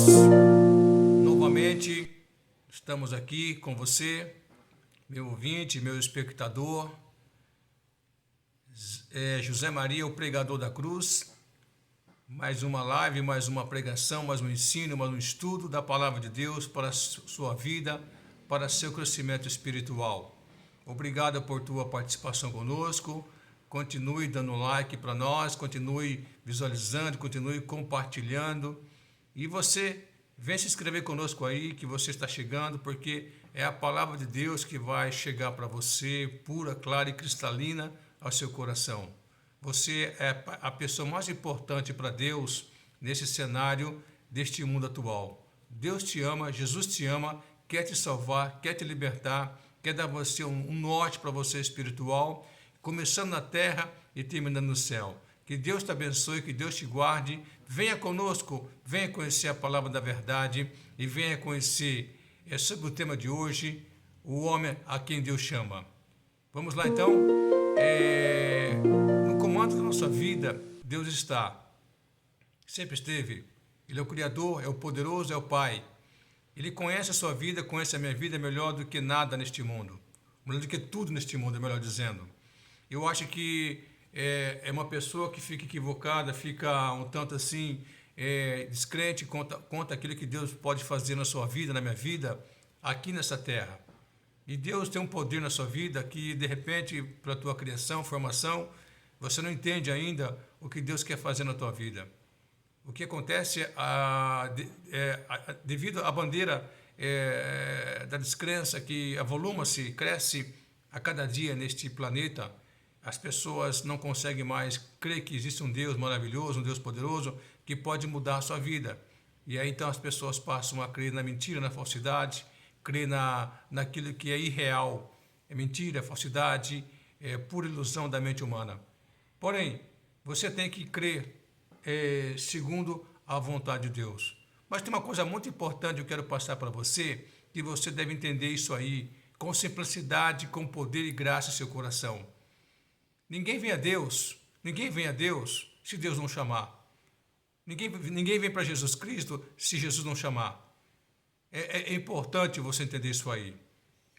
Deus, novamente estamos aqui com você, meu ouvinte, meu espectador, José Maria, o pregador da cruz. Mais uma live, mais uma pregação, mais um ensino, mais um estudo da palavra de Deus para a sua vida, para seu crescimento espiritual. Obrigado por tua participação conosco. Continue dando like para nós, continue visualizando, continue compartilhando. E você, vem se inscrever conosco aí, que você está chegando, porque é a palavra de Deus que vai chegar para você, pura, clara e cristalina ao seu coração. Você é a pessoa mais importante para Deus nesse cenário deste mundo atual. Deus te ama, Jesus te ama, quer te salvar, quer te libertar, quer dar a você um norte para você espiritual, começando na terra e terminando no céu. Que Deus te abençoe, que Deus te guarde. Venha conosco, venha conhecer a palavra da verdade e venha conhecer sobre o tema de hoje, o homem a quem Deus chama. Vamos lá então? No comando da nossa vida, Deus está. Sempre esteve. Ele é o Criador, é o poderoso, é o Pai. Ele conhece a sua vida, conhece a minha vida melhor do que nada neste mundo. Melhor do que tudo neste mundo, melhor dizendo. Eu acho que é uma pessoa que fica equivocada, fica um tanto assim, descrente contra aquilo que Deus pode fazer na sua vida, na minha vida, aqui nessa terra. E Deus tem um poder na sua vida que, de repente, para a tua criação, formação, você não entende ainda o que Deus quer fazer na tua vida. O que acontece devido à bandeira da descrença que avoluma-se, cresce a cada dia neste planeta, as pessoas não conseguem mais crer que existe um Deus maravilhoso, um Deus poderoso, que pode mudar a sua vida. E aí então as pessoas passam a crer na mentira, na falsidade, crer naquilo que é irreal, é mentira, é falsidade, é pura ilusão da mente humana. Porém, você tem que crer segundo a vontade de Deus. Mas tem uma coisa muito importante que eu quero passar para você, que você deve entender isso aí, com simplicidade, com poder e graça em seu coração. Ninguém vem a Deus se Deus não chamar. Ninguém vem para Jesus Cristo se Jesus não chamar. É importante você entender isso aí.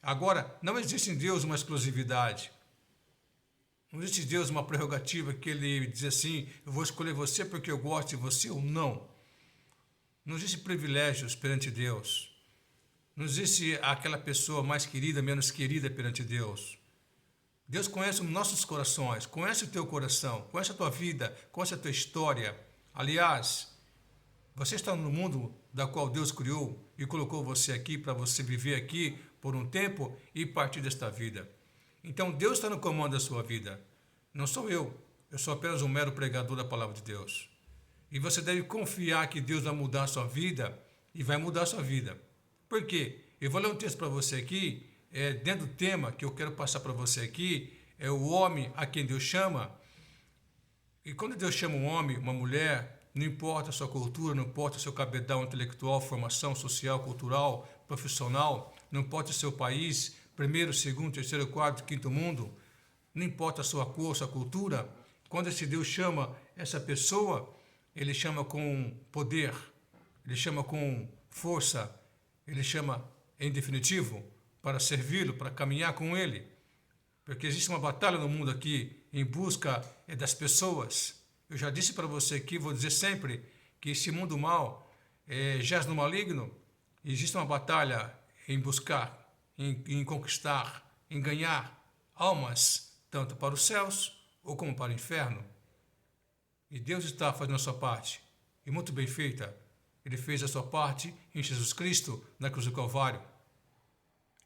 Agora, não existe em Deus uma exclusividade. Não existe em Deus uma prerrogativa que Ele diz assim, eu vou escolher você porque eu gosto de você ou não. Não existe privilégios perante Deus. Não existe aquela pessoa mais querida, menos querida perante Deus. Deus conhece os nossos corações, conhece o teu coração, conhece a tua vida, conhece a tua história. Aliás, você está no mundo da qual Deus criou e colocou você aqui para você viver aqui por um tempo e partir desta vida. Então Deus está no comando da sua vida. Não sou eu sou apenas um mero pregador da palavra de Deus. E você deve confiar que Deus vai mudar a sua vida e vai mudar a sua vida. Por quê? Eu vou ler um texto para você aqui, dentro do tema que eu quero passar para você aqui, é o homem a quem Deus chama. E quando Deus chama um homem, uma mulher, não importa a sua cultura, não importa o seu cabedal intelectual, formação social, cultural, profissional, não importa o seu país, primeiro, segundo, terceiro, quarto, quinto mundo, não importa a sua cor, a sua cultura, quando esse Deus chama essa pessoa, Ele chama com poder, Ele chama com força, Ele chama em definitivo para servi-lo, para caminhar com Ele. Porque existe uma batalha no mundo aqui em busca das pessoas. Eu já disse para você aqui, vou dizer sempre, que esse mundo mal jaz no maligno. Existe uma batalha em buscar, em conquistar, em ganhar almas, tanto para os céus ou como para o inferno. E Deus está fazendo a sua parte, e muito bem feita. Ele fez a sua parte em Jesus Cristo, na cruz do Calvário.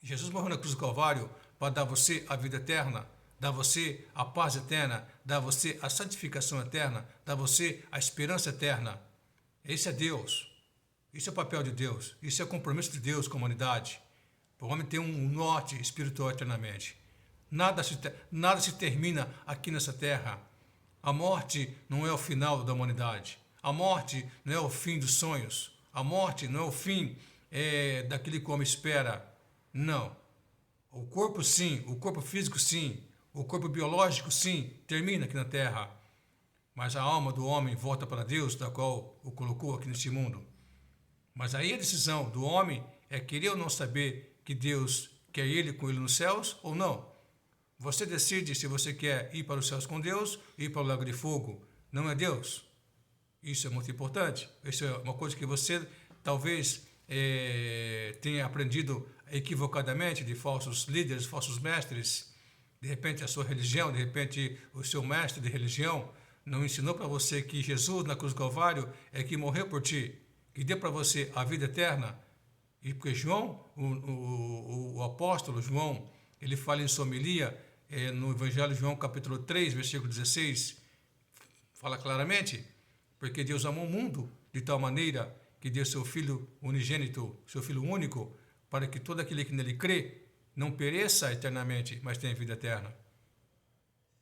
Jesus morreu na cruz do Calvário para dar a você a vida eterna, dar a você a paz eterna, dar a você a santificação eterna, dar a você a esperança eterna. Esse é Deus. Isso é o papel de Deus. Isso é o compromisso de Deus com a humanidade. O homem tem um norte espiritual eternamente. Nada se termina aqui nessa terra. A morte não é o final da humanidade. A morte não é o fim dos sonhos. A morte não é o fim daquilo que o homem espera. Não. O corpo sim, o corpo físico sim, o corpo biológico sim, termina aqui na terra. Mas a alma do homem volta para Deus, da qual o colocou aqui neste mundo. Mas aí a decisão do homem é querer ou não saber que Deus quer ele com ele nos céus ou não. Você decide se você quer ir para os céus com Deus, ir para o lago de fogo. Não é Deus. Isso é muito importante. Isso é uma coisa que você talvez tenha aprendido equivocadamente de falsos líderes, falsos mestres. De repente a sua religião, de repente o seu mestre de religião não ensinou para você que Jesus na cruz do Calvário é que morreu por ti, que deu para você a vida eterna. E porque João, o apóstolo João, ele fala em sua homilia, no Evangelho de João, capítulo 3, versículo 16, fala claramente, porque Deus amou o mundo de tal maneira que deu seu Filho unigênito, seu Filho único, para que todo aquele que nele crê não pereça eternamente, mas tenha vida eterna.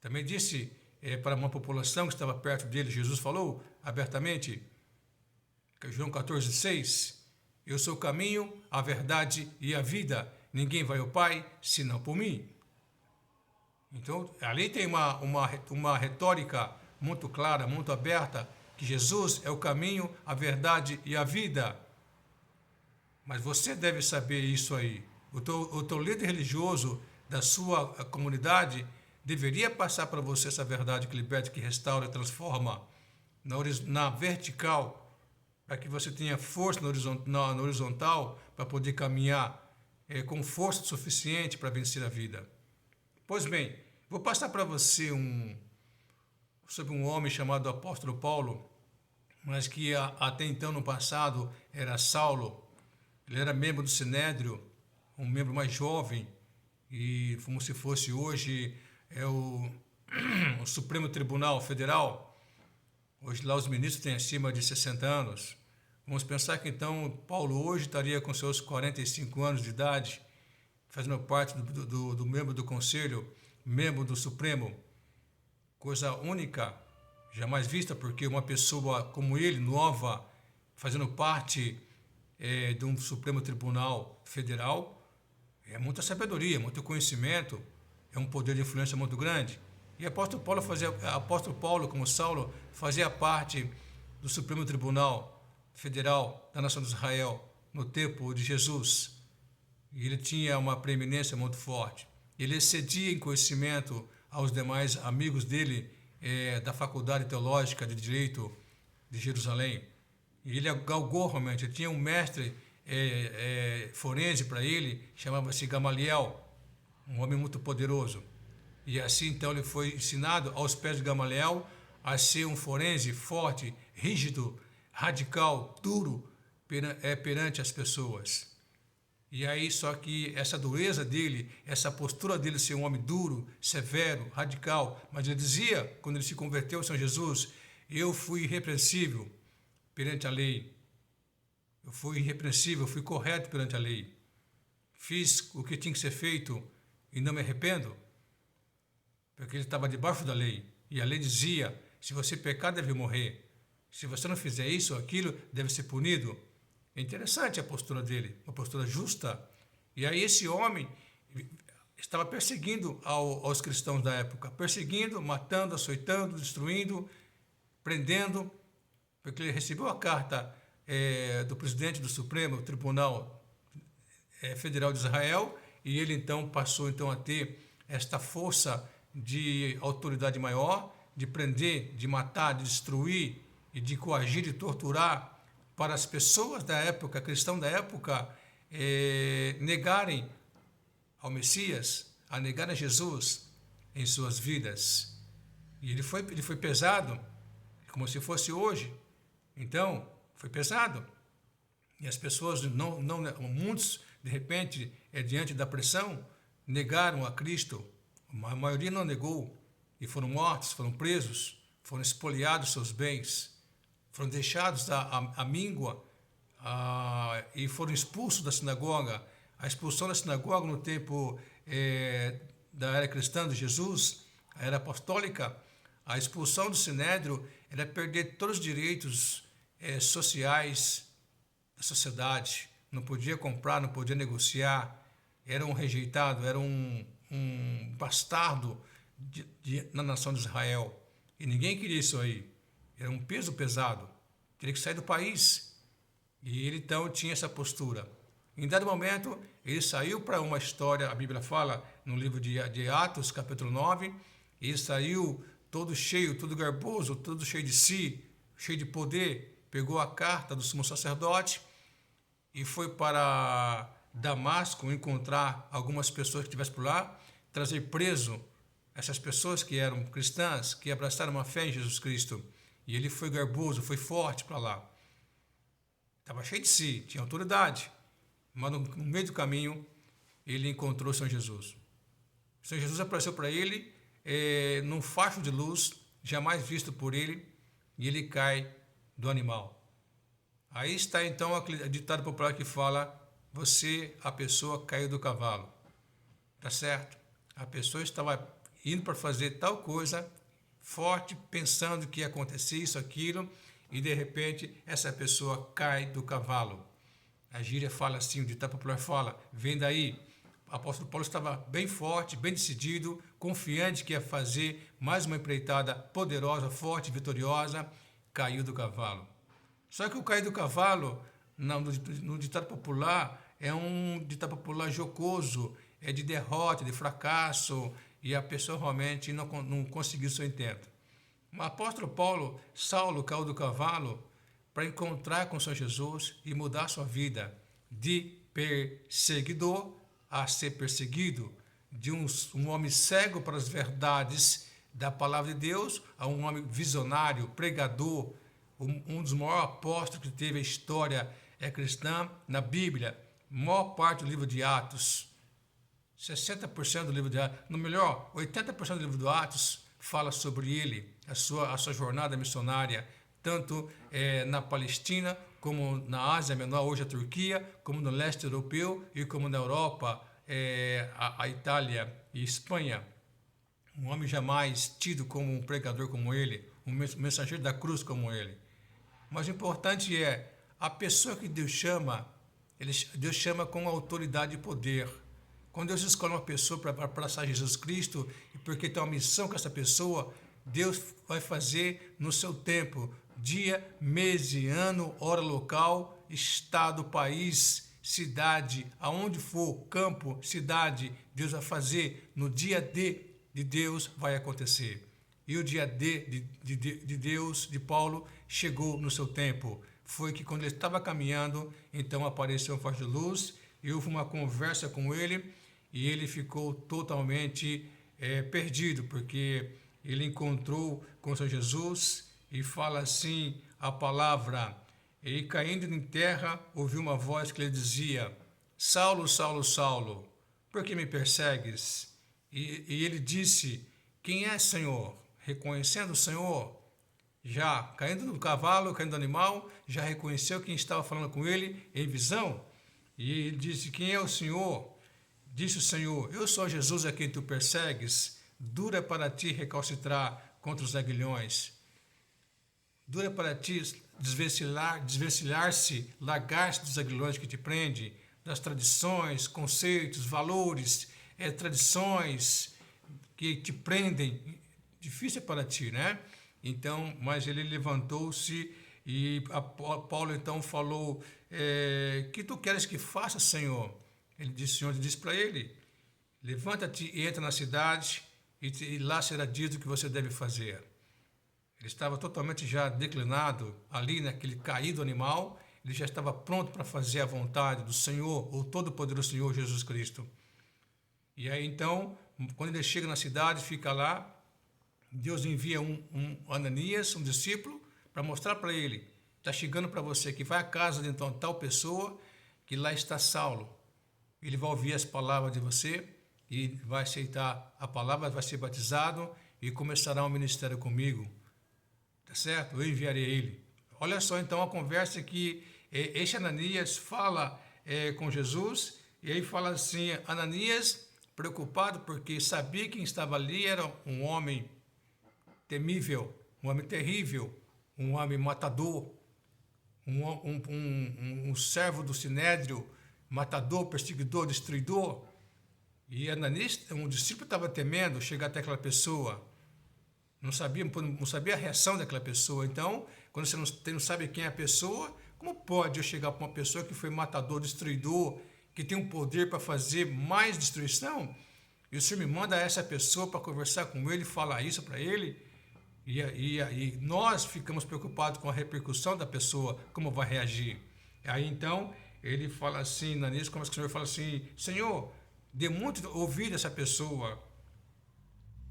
Também disse para uma população que estava perto dele, Jesus falou abertamente, João 14, 6, eu sou o caminho, a verdade e a vida. Ninguém vai ao Pai, senão por mim. Então, ali tem uma retórica muito clara, muito aberta, que Jesus é o caminho, a verdade e a vida. Mas você deve saber isso aí. O teu líder religioso da sua comunidade deveria passar para você essa verdade que liberta, que restaura, transforma na vertical, para que você tenha força no horizontal para poder caminhar com força suficiente para vencer a vida. Pois bem, vou passar para você sobre um homem chamado apóstolo Paulo, mas que até então no passado era Saulo. Ele era membro do Sinédrio, um membro mais jovem, e como se fosse hoje o Supremo Tribunal Federal. Hoje lá os ministros têm acima de 60 anos. Vamos pensar que então Paulo hoje estaria com seus 45 anos de idade, fazendo parte do membro do Conselho, membro do Supremo. Coisa única, jamais vista, porque uma pessoa como ele, nova, fazendo parte de um Supremo Tribunal Federal, é muita sabedoria, muito conhecimento, é um poder de influência muito grande. E apóstolo Paulo, como Saulo, fazia parte do Supremo Tribunal Federal da nação de Israel no tempo de Jesus. E ele tinha uma preeminência muito forte. Ele excedia em conhecimento aos demais amigos dele da Faculdade Teológica de Direito de Jerusalém. E ele galgou realmente, ele tinha um mestre forense para ele, chamava-se Gamaliel, um homem muito poderoso. E assim então ele foi ensinado aos pés de Gamaliel a ser um forense forte, rígido, radical, duro perante as pessoas. E aí só que essa dureza dele, essa postura dele ser um homem duro, severo, radical, mas ele dizia, quando ele se converteu ao Senhor Jesus, eu fui irrepreensível perante a lei. Eu fui irrepreensível, eu fui correto perante a lei. Fiz o que tinha que ser feito e não me arrependo, porque ele estava debaixo da lei. E a lei dizia, se você pecar, deve morrer. Se você não fizer isso ou aquilo, deve ser punido. É interessante a postura dele, uma postura justa. E aí esse homem estava perseguindo aos cristãos da época, perseguindo, matando, açoitando, destruindo, prendendo, porque ele recebeu a carta do presidente do Supremo Tribunal Federal de Israel, e ele então passou então a ter esta força de autoridade maior, de prender, de matar, de destruir e de coagir e torturar para as pessoas da época, cristãos da época, negarem ao Messias, a negar a Jesus em suas vidas. E ele foi pesado, como se fosse hoje. Então, foi pesado. E as pessoas, muitos, de repente, diante da pressão, negaram a Cristo. A maioria não negou e foram mortos, foram presos, foram expoliados seus bens, foram deixados à míngua e foram expulsos da sinagoga. A expulsão da sinagoga no tempo da era cristã de Jesus, a era apostólica, a expulsão do Sinédrio era perder todos os direitos sociais da sociedade. Não podia comprar, não podia negociar, era um rejeitado, era um bastardo na nação de Israel. E ninguém queria isso aí. Era um peso pesado. Teria que sair do país. E ele então tinha essa postura. Em dado momento, ele saiu para uma história, a Bíblia fala no livro de Atos, capítulo 9, ele saiu todo cheio, todo garboso, todo cheio de si, cheio de poder, pegou a carta do sumo sacerdote e foi para Damasco encontrar algumas pessoas que estivessem por lá, trazer preso essas pessoas que eram cristãs, que abraçaram uma fé em Jesus Cristo. E ele foi garboso, foi forte para lá. Estava cheio de si, tinha autoridade. Mas no meio do caminho, ele encontrou o Senhor Jesus. O Senhor Jesus apareceu para ele num facho de luz, jamais visto por ele, e ele cai do animal. Aí está então aquele ditado popular que fala: você, a pessoa, caiu do cavalo. Tá certo? A pessoa estava indo para fazer tal coisa, forte, pensando que ia acontecer isso, aquilo, e de repente essa pessoa cai do cavalo. A gíria fala assim, o ditado popular fala: vem daí. O apóstolo Paulo estava bem forte, bem decidido, confiante que ia fazer mais uma empreitada poderosa, forte, vitoriosa, caiu do cavalo. Só que o cair do cavalo, no ditado popular, é um ditado popular jocoso, é de derrota, de fracasso, e a pessoa realmente não conseguiu seu intento. O apóstolo Saulo caiu do cavalo para encontrar com o Senhor Jesus e mudar sua vida de perseguidor a ser perseguido, de um homem cego para as verdades da palavra de Deus a um homem visionário, pregador, um dos maiores apóstolos que teve a história cristã na Bíblia. A maior parte do livro de Atos, 60% do livro de Atos, no melhor, 80% do livro de Atos fala sobre ele, a sua jornada missionária, tanto na Palestina, como na Ásia Menor, hoje a Turquia, como no leste europeu e como na Europa, a Itália e Espanha. Um homem jamais tido como um pregador como ele, um mensageiro da cruz como ele. Mas o importante é, a pessoa que Deus chama com autoridade e poder. Quando Deus escolhe uma pessoa para abraçar Jesus Cristo, e porque tem uma missão com essa pessoa, Deus vai fazer no seu tempo, dia, mês e ano, hora local, estado, país, cidade, aonde for, campo, cidade, Deus vai fazer, no dia de Deus vai acontecer. E o dia de Deus, de Paulo, chegou no seu tempo. Foi que quando ele estava caminhando, então apareceu um facho de luz, e houve uma conversa com ele, e ele ficou totalmente perdido, porque ele encontrou com o Senhor Jesus e fala assim a palavra: e caindo em terra, ouviu uma voz que lhe dizia: Saulo, Saulo, Saulo, por que me persegues? E ele disse: quem é, Senhor? Reconhecendo o Senhor, já caindo do cavalo, caindo do animal, já reconheceu quem estava falando com ele em visão. E ele disse: quem é o Senhor? Disse o Senhor: eu sou Jesus a quem tu persegues. Dura para ti recalcitrar contra os aguilhões. Dura para ti desvencilhar-se, largar-se dos aguilhões que te prende, das tradições, conceitos, valores, tradições que te prendem. Difícil para ti, né? Então, mas ele levantou-se e Paulo então falou: que tu queres que faça, Senhor? O Senhor disse para ele: levanta-te e entra na cidade, e lá será dito o que você deve fazer. Ele estava totalmente já declinado, ali naquele caído animal, ele já estava pronto para fazer a vontade do Senhor, o todo-poderoso Senhor Jesus Cristo. E aí então, quando ele chega na cidade, fica lá, Deus envia um Ananias, um discípulo, para mostrar para ele: está chegando para você, que vai à casa de então tal pessoa, que lá está Saulo. Ele vai ouvir as palavras de você e vai aceitar a palavra, vai ser batizado e começará um ministério comigo. Tá certo? Eu enviarei ele. Olha só então a conversa que este Ananias fala com Jesus, e aí fala assim: Ananias, preocupado porque sabia que quem estava ali era um homem temível, um homem terrível, um homem matador, um servo do Sinédrio, matador, perseguidor, destruidor. E Ananias, um discípulo, estava temendo chegar até aquela pessoa. Não sabia a reação daquela pessoa. Então, quando você não sabe quem é a pessoa, Como pode eu chegar para uma pessoa que foi matador, destruidor, que tem um poder para fazer mais destruição, e o Senhor me manda essa pessoa para conversar com ele, falar isso para ele, e nós ficamos preocupados com a repercussão da pessoa, como vai reagir. Aí então ele fala assim, Ananias começa com o Senhor e fala assim: Senhor, dê muito ouvido a essa pessoa,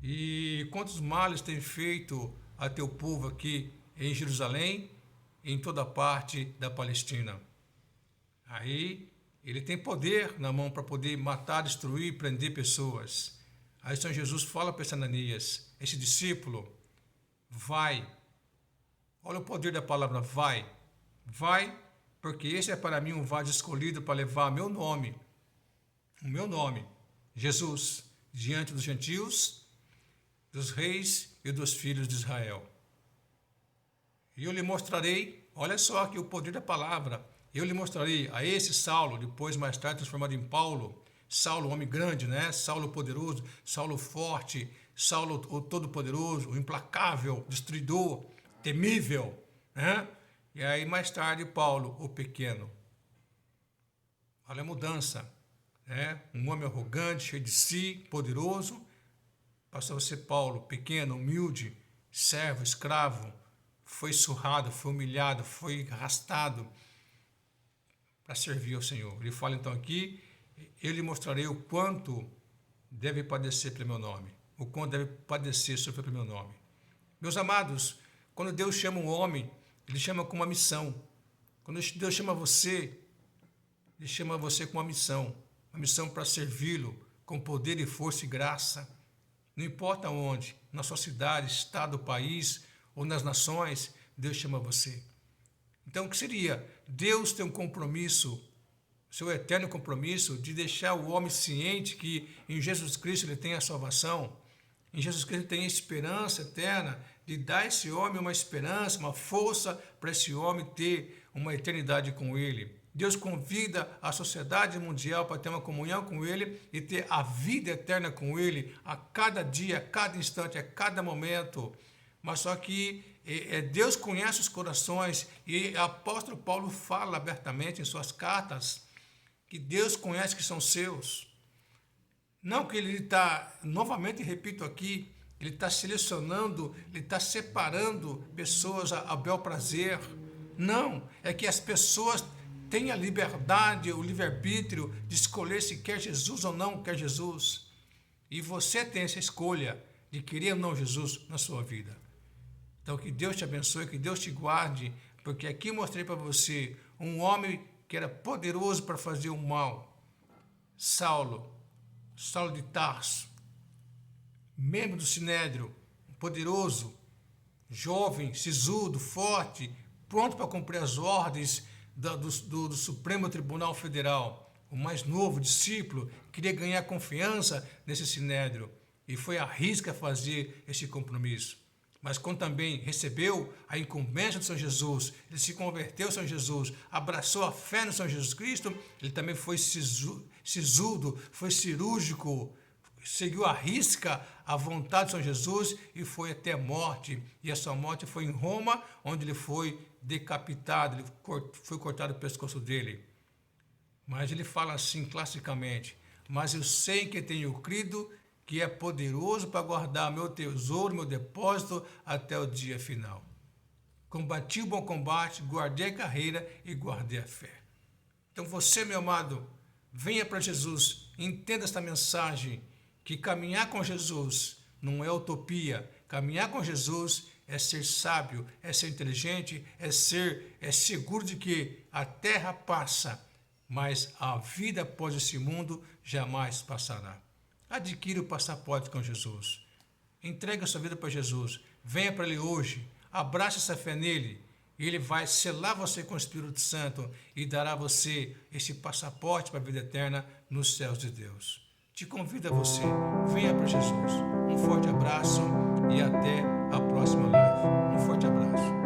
e quantos males tem feito a teu povo aqui em Jerusalém, em toda parte da Palestina. Aí ele tem poder na mão para poder matar, destruir, prender pessoas. Aí Senhor Jesus fala para esse Ananias, esse discípulo: vai. Olha o poder da palavra vai. Vai, porque esse é para mim um vaso escolhido para levar o meu nome, Jesus, diante dos gentios, dos reis e dos filhos de Israel. E eu lhe mostrarei, olha só aqui o poder da palavra, eu lhe mostrarei a esse Saulo, depois mais tarde transformado em Paulo, Saulo, homem grande, né? Saulo poderoso, Saulo forte, Saulo o todo-poderoso, o implacável, destruidor, temível, né? E aí mais tarde Paulo, o pequeno. Olha a mudança, né? Um homem arrogante, cheio de si, poderoso, passou a ser Paulo, pequeno, humilde, servo, escravo, foi surrado, foi humilhado, foi arrastado para servir ao Senhor. Ele fala então aqui: eu lhe mostrarei o quanto deve padecer pelo meu nome, o quanto deve padecer sofrer pelo meu nome. Meus amados, quando Deus chama um homem, Ele chama com uma missão. Quando Deus chama você, Ele chama você com uma missão para servi-lo com poder e força e graça. Não importa onde, na sua cidade, estado, país ou nas nações, Deus chama você. Então, o que seria? Deus tem um compromisso, seu eterno compromisso, de deixar o homem ciente que em Jesus Cristo ele tem a salvação, em Jesus Cristo ele tem a esperança eterna, de dar a esse homem uma esperança, uma força para esse homem ter uma eternidade com ele. Deus convida a sociedade mundial para ter uma comunhão com ele e ter a vida eterna com ele a cada dia, a cada instante, a cada momento. Mas só que Deus conhece os corações, e o apóstolo Paulo fala abertamente em suas cartas que Deus conhece que são seus. Não que ele está, novamente repito aqui, ele está selecionando, ele está separando pessoas a bel prazer. Não, é que as pessoas têm a liberdade, o livre-arbítrio de escolher se quer Jesus ou não quer Jesus. E você tem essa escolha de querer ou não Jesus na sua vida. Então, que Deus te abençoe, que Deus te guarde, porque aqui mostrei para você um homem que era poderoso para fazer o mal. Saulo de Tarso, membro do Sinédrio, poderoso, jovem, sisudo, forte, pronto para cumprir as ordens do Supremo Tribunal Federal. O mais novo discípulo queria ganhar confiança nesse Sinédrio e foi à risca fazer esse compromisso. Mas quando também recebeu a incumbência do Senhor Jesus, ele se converteu ao Senhor Jesus, abraçou a fé no Senhor Jesus Cristo, ele também foi sisudo, foi cirúrgico, seguiu à risca a vontade do Senhor Jesus e foi até a morte. E a sua morte foi em Roma, onde ele foi decapitado, foi cortado o pescoço dele. Mas ele fala assim classicamente: mas eu sei que tenho crido, que é poderoso para guardar meu tesouro, meu depósito até o dia final. Combati o bom combate, guardei a carreira e guardei a fé. Então você, meu amado, venha para Jesus, entenda esta mensagem, que caminhar com Jesus não é utopia. Caminhar com Jesus é ser sábio, é ser inteligente, é seguro de que a terra passa, mas a vida após esse mundo jamais passará. Adquira o passaporte com Jesus. Entregue a sua vida para Jesus. Venha para Ele hoje. Abrace essa fé nele. E Ele vai selar você com o Espírito Santo e dará a você esse passaporte para a vida eterna nos céus de Deus. Te convido a você. Venha para Jesus. Um forte abraço e até a próxima live. Um forte abraço.